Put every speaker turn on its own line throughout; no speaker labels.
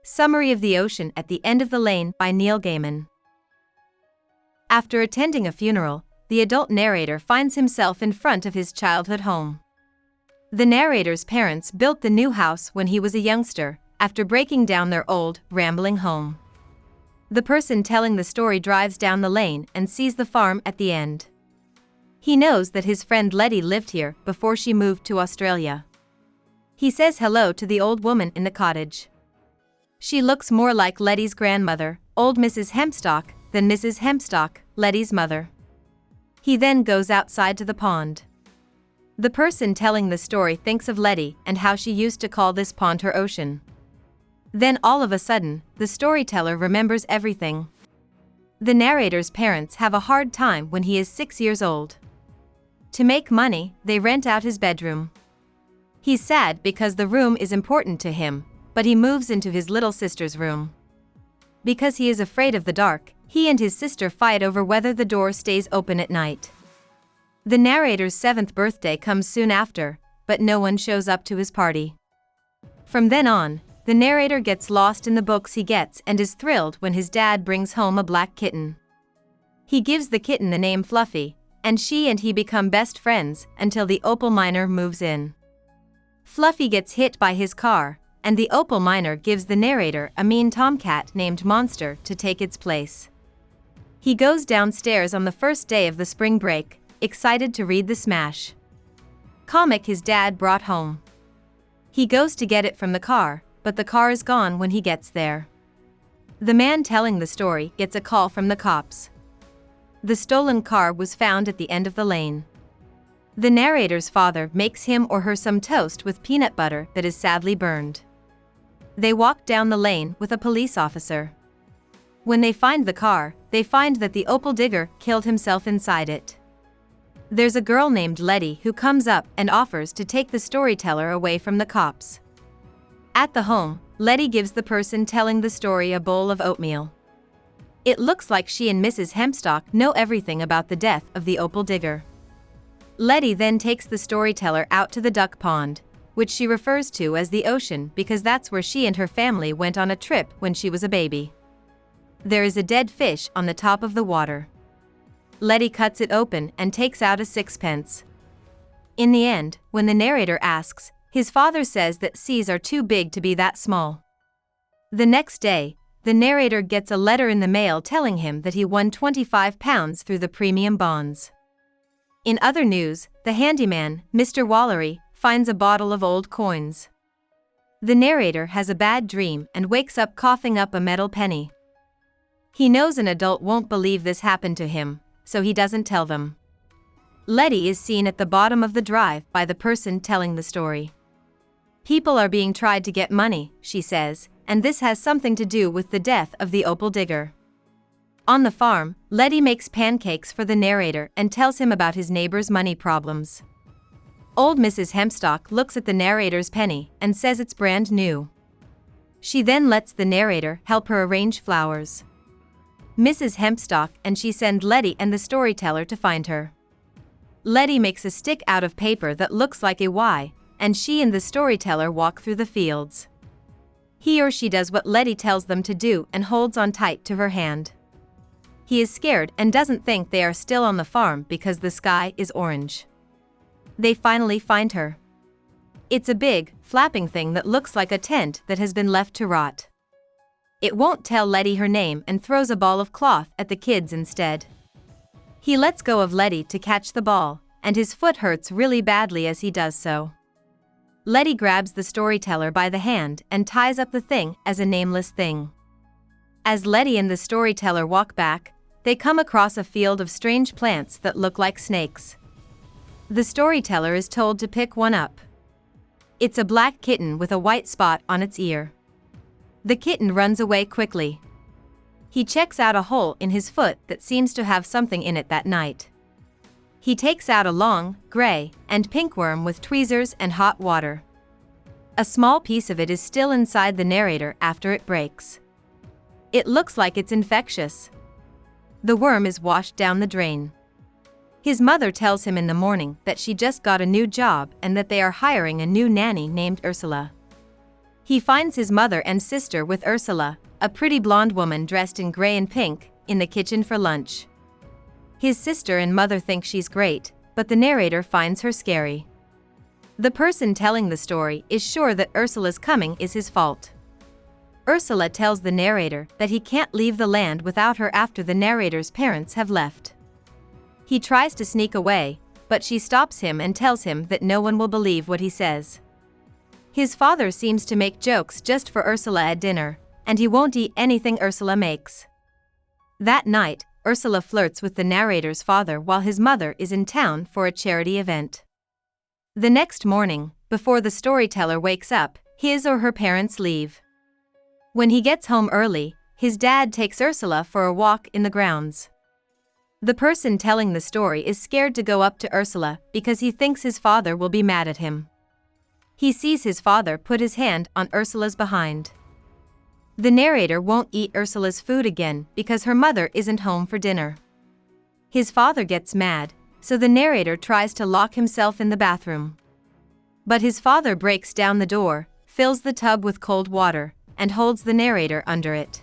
Summary of the Ocean at the End of the Lane by Neil Gaiman. After attending a funeral, the adult narrator finds himself in front of his childhood home. The narrator's parents built the new house when he was a youngster, after breaking down their old, rambling home. The person telling the story drives down the lane and sees the farm at the end. He knows that his friend Letty lived here before she moved to Australia. He says hello to the old woman in the cottage. She looks more like Letty's grandmother, old Mrs. Hempstock, than Mrs. Hemstock, Letty's mother. He then goes outside to the pond. The person telling the story thinks of Letty and how she used to call this pond her ocean. Then all of a sudden, the storyteller remembers everything. The narrator's parents have a hard time when he is 6 years old. To make money, they rent out his bedroom. He's sad because the room is important to him, but he moves into his little sister's room. Because he is afraid of the dark, he and his sister fight over whether the door stays open at night. The narrator's 7th birthday comes soon after, but no one shows up to his party. From then on, the narrator gets lost in the books he gets and is thrilled when his dad brings home a black kitten. He gives the kitten the name Fluffy, and she and he become best friends until the opal miner moves in. Fluffy gets hit by his car, and the opal miner gives the narrator a mean tomcat named Monster to take its place. He goes downstairs on the first day of the spring break, excited to read the smash comic his dad brought home. He goes to get it from the car, but the car is gone when he gets there. The man telling the story gets a call from the cops. The stolen car was found at the end of the lane. The narrator's father makes him or her some toast with peanut butter that is sadly burned. They walk down the lane with a police officer. When they find the car, they find that the opal digger killed himself inside it. There's a girl named Letty who comes up and offers to take the storyteller away from the cops. At the home, Letty gives the person telling the story a bowl of oatmeal. It looks like she and Mrs. Hemstock know everything about the death of the opal digger. Letty then takes the storyteller out to the duck pond, which she refers to as the ocean because that's where she and her family went on a trip when she was a baby. There is a dead fish on the top of the water. Letty cuts it open and takes out a 6pence. In the end, when the narrator asks, his father says that seas are too big to be that small. The next day, the narrator gets a letter in the mail telling him that he won £25 through the premium bonds. In other news, the handyman, Mr. Wallery, finds a bottle of old coins. The narrator has a bad dream and wakes up coughing up a metal penny. He knows an adult won't believe this happened to him, so he doesn't tell them. Letty is seen at the bottom of the drive by the person telling the story. People are being tried to get money, she says, and this has something to do with the death of the opal digger. On the farm, Letty makes pancakes for the narrator and tells him about his neighbor's money problems. Old Mrs. Hemstock looks at the narrator's penny and says it's brand new. She then lets the narrator help her arrange flowers. Mrs. Hempstock and she send Letty and the storyteller to find her. Letty makes a stick out of paper that looks like a Y, and she and the storyteller walk through the fields. He or she does what Letty tells them to do and holds on tight to her hand. He is scared and doesn't think they are still on the farm because the sky is orange. They finally find her. It's a big, flapping thing that looks like a tent that has been left to rot. It won't tell Letty her name and throws a ball of cloth at the kids instead. He lets go of Letty to catch the ball, and his foot hurts really badly as he does so. Letty grabs the storyteller by the hand and ties up the thing as a nameless thing. As Letty and the storyteller walk back, they come across a field of strange plants that look like snakes. The storyteller is told to pick one up. It's a black kitten with a white spot on its ear. The kitten runs away quickly. He checks out a hole in his foot that seems to have something in it that night. He takes out a long, gray, and pink worm with tweezers and hot water. A small piece of it is still inside the narrator after it breaks. It looks like it's infectious. The worm is washed down the drain. His mother tells him in the morning that she just got a new job and that they are hiring a new nanny named Ursula. He finds his mother and sister with Ursula, a pretty blonde woman dressed in gray and pink, in the kitchen for lunch. His sister and mother think she's great, but the narrator finds her scary. The person telling the story is sure that Ursula's coming is his fault. Ursula tells the narrator that he can't leave the land without her after the narrator's parents have left. He tries to sneak away, but she stops him and tells him that no one will believe what he says. His father seems to make jokes just for Ursula at dinner, and he won't eat anything Ursula makes. That night, Ursula flirts with the narrator's father while his mother is in town for a charity event. The next morning, before the storyteller wakes up, his or her parents leave. When he gets home early, his dad takes Ursula for a walk in the grounds. The person telling the story is scared to go up to Ursula because he thinks his father will be mad at him. He sees his father put his hand on Ursula's behind. The narrator won't eat Ursula's food again because her mother isn't home for dinner. His father gets mad, so the narrator tries to lock himself in the bathroom. But his father breaks down the door, fills the tub with cold water, and holds the narrator under it.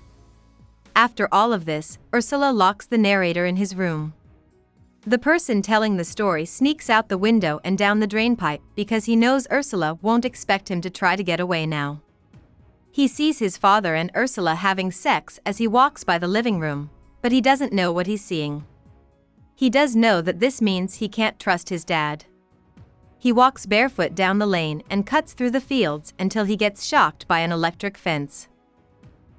After all of this, Ursula locks the narrator in his room. The person telling the story sneaks out the window and down the drainpipe because he knows Ursula won't expect him to try to get away now. He sees his father and Ursula having sex as he walks by the living room, but he doesn't know what he's seeing. He does know that this means he can't trust his dad. He walks barefoot down the lane and cuts through the fields until he gets shocked by an electric fence.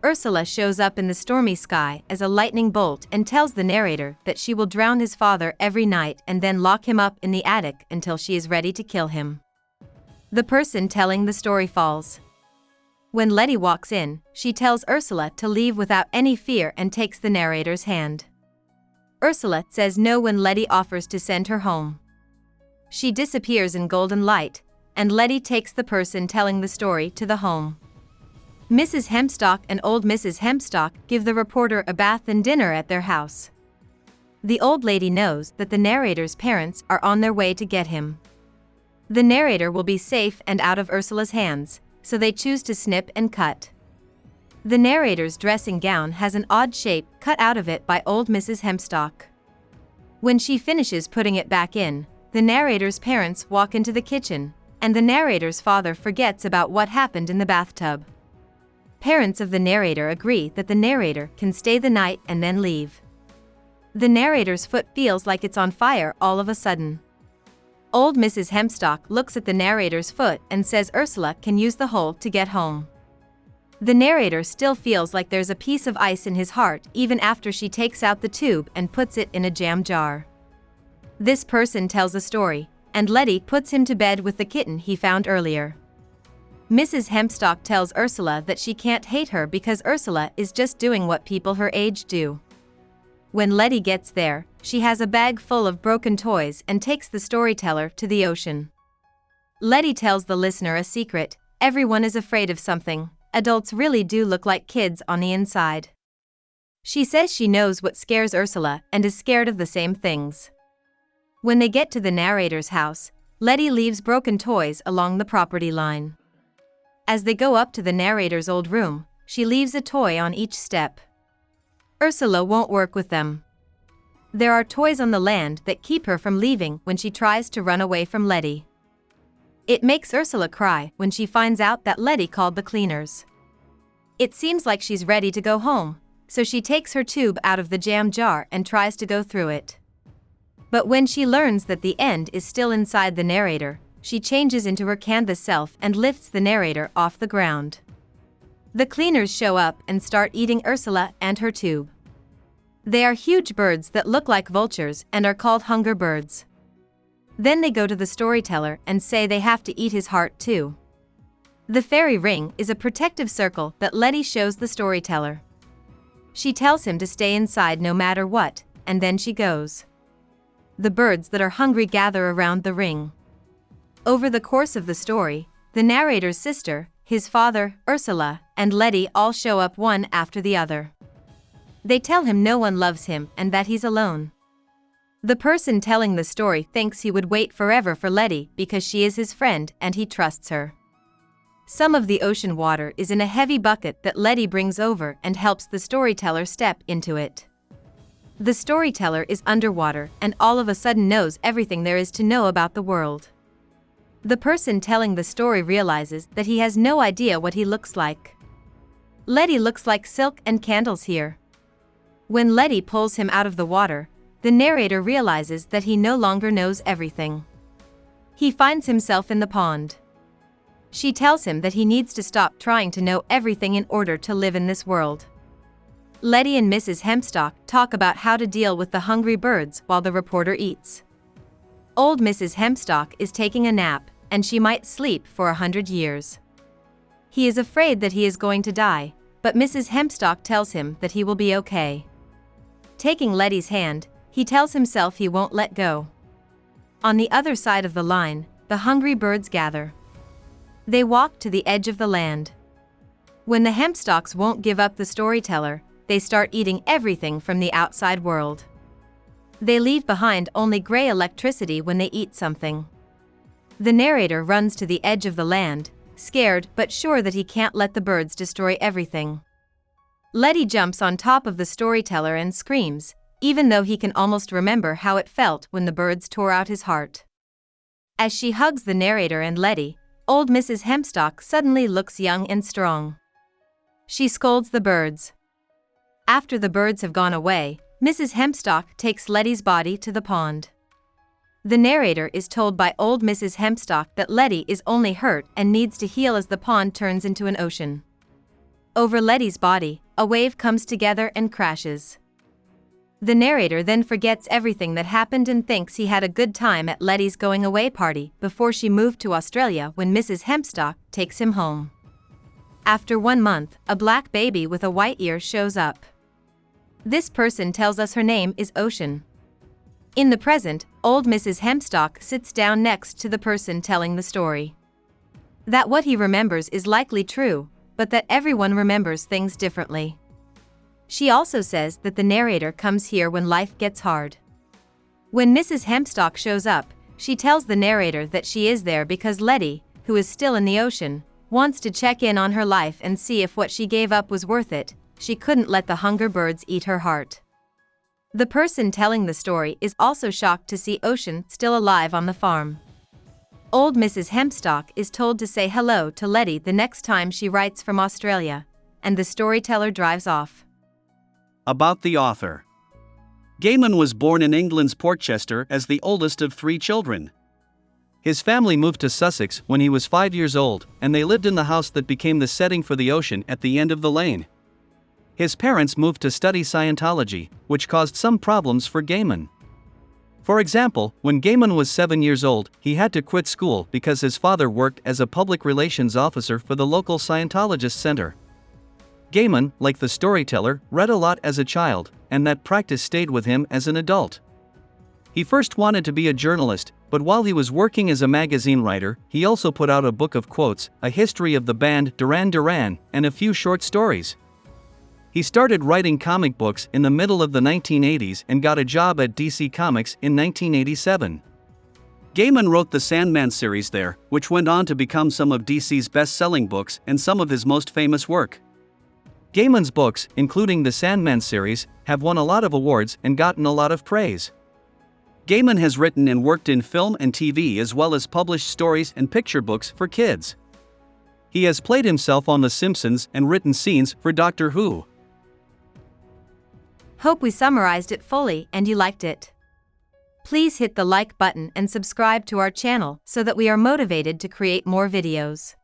Ursula shows up in the stormy sky as a lightning bolt and tells the narrator that she will drown his father every night and then lock him up in the attic until she is ready to kill him. The person telling the story falls. When Letty walks in, she tells Ursula to leave without any fear and takes the narrator's hand. Ursula says no when Letty offers to send her home. She disappears in golden light, and Letty takes the person telling the story to the home. Mrs. Hemstock and old Mrs. Hemstock give the reporter a bath and dinner at their house. The old lady knows that the narrator's parents are on their way to get him. The narrator will be safe and out of Ursula's hands, so they choose to snip and cut. The narrator's dressing gown has an odd shape cut out of it by old Mrs. Hemstock. When she finishes putting it back in, the narrator's parents walk into the kitchen, and the narrator's father forgets about what happened in the bathtub. Parents of the narrator agree that the narrator can stay the night and then leave. The narrator's foot feels like it's on fire all of a sudden. Old Mrs. Hemstock looks at the narrator's foot and says Ursula can use the hole to get home. The narrator still feels like there's a piece of ice in his heart even after she takes out the tube and puts it in a jam jar. This person tells a story, and Letty puts him to bed with the kitten he found earlier. Mrs. Hempstock tells Ursula that she can't hate her because Ursula is just doing what people her age do. When Letty gets there, she has a bag full of broken toys and takes the storyteller to the ocean. Letty tells the listener a secret: everyone is afraid of something. Adults really do look like kids on the inside. She says she knows what scares Ursula and is scared of the same things. When they get to the narrator's house, Letty leaves broken toys along the property line. As they go up to the narrator's old room, she leaves a toy on each step. Ursula won't work with them. There are toys on the land that keep her from leaving when she tries to run away from Letty. It makes Ursula cry when she finds out that Letty called the cleaners. It seems like she's ready to go home, so she takes her tube out of the jam jar and tries to go through it. But when she learns that the end is still inside the narrator, she changes into her canvas self and lifts the narrator off the ground. The cleaners show up and start eating Ursula and her tube. They are huge birds that look like vultures and are called hunger birds. Then they go to the storyteller and say they have to eat his heart too. The fairy ring is a protective circle that Letty shows the storyteller. She tells him to stay inside no matter what, and then she goes. The birds that are hungry gather around the ring. Over the course of the story, the narrator's sister, his father, Ursula, and Letty all show up one after the other. They tell him no one loves him and that he's alone. The person telling the story thinks he would wait forever for Letty because she is his friend and he trusts her. Some of the ocean water is in a heavy bucket that Letty brings over and helps the storyteller step into it. The storyteller is underwater and all of a sudden knows everything there is to know about the world. The person telling the story realizes that he has no idea what he looks like. Letty looks like silk and candles here. When Letty pulls him out of the water, the narrator realizes that he no longer knows everything. He finds himself in the pond. She tells him that he needs to stop trying to know everything in order to live in this world. Letty and Mrs. Hemstock talk about how to deal with the hungry birds while the reporter eats. Old Mrs. Hemstock is taking a nap, and she might sleep for 100 years. He is afraid that he is going to die, but Mrs. Hemstock tells him that he will be okay. Taking Letty's hand, he tells himself he won't let go. On the other side of the line, the hungry birds gather. They walk to the edge of the land. When the Hempstocks won't give up the storyteller, they start eating everything from the outside world. They leave behind only gray electricity when they eat something. The narrator runs to the edge of the land, scared but sure that he can't let the birds destroy everything. Letty jumps on top of the storyteller and screams, even though he can almost remember how it felt when the birds tore out his heart. As she hugs the narrator and Letty, old Mrs. Hemstock suddenly looks young and strong. She scolds the birds. After the birds have gone away, Mrs. Hemstock takes Letty's body to the pond. The narrator is told by old Mrs. Hemstock that Letty is only hurt and needs to heal as the pond turns into an ocean. Over Letty's body, a wave comes together and crashes. The narrator then forgets everything that happened and thinks he had a good time at Letty's going away party before she moved to Australia when Mrs. Hemstock takes him home. After 1 month, a black baby with a white ear shows up. This person tells us her name is Ocean. In the present, old Mrs. Hemstock sits down next to the person telling the story. That what he remembers is likely true, but that everyone remembers things differently. She also says that the narrator comes here when life gets hard. When Mrs. Hemstock shows up, she tells the narrator that she is there because Letty, who is still in the ocean, wants to check in on her life and see if what she gave up was worth it. She couldn't let the hunger birds eat her heart. The person telling the story is also shocked to see Ocean still alive on the farm. Old Mrs. Hemstock is told to say hello to Letty the next time she writes from Australia, and the storyteller drives off.
About the author. Gaiman was born in England's Portchester as the oldest of 3 children. His family moved to Sussex when he was 5 years old, and they lived in the house that became the setting for the ocean at the end of the lane. His parents moved to study Scientology, which caused some problems for Gaiman. For example, when Gaiman was 7 years old, he had to quit school because his father worked as a public relations officer for the local Scientologist center. Gaiman, like the storyteller, read a lot as a child, and that practice stayed with him as an adult. He first wanted to be a journalist, but while he was working as a magazine writer, he also put out a book of quotes, a history of the band Duran Duran, and a few short stories. He started writing comic books in the middle of the 1980s and got a job at DC Comics in 1987. Gaiman wrote the Sandman series there, which went on to become some of DC's best-selling books and some of his most famous work. Gaiman's books, including the Sandman series, have won a lot of awards and gotten a lot of praise. Gaiman has written and worked in film and TV as well as published stories and picture books for kids. He has played himself on The Simpsons and written scenes for Doctor Who.
Hope we summarized it fully and you liked it. Please hit the like button and subscribe to our channel so that we are motivated to create more videos.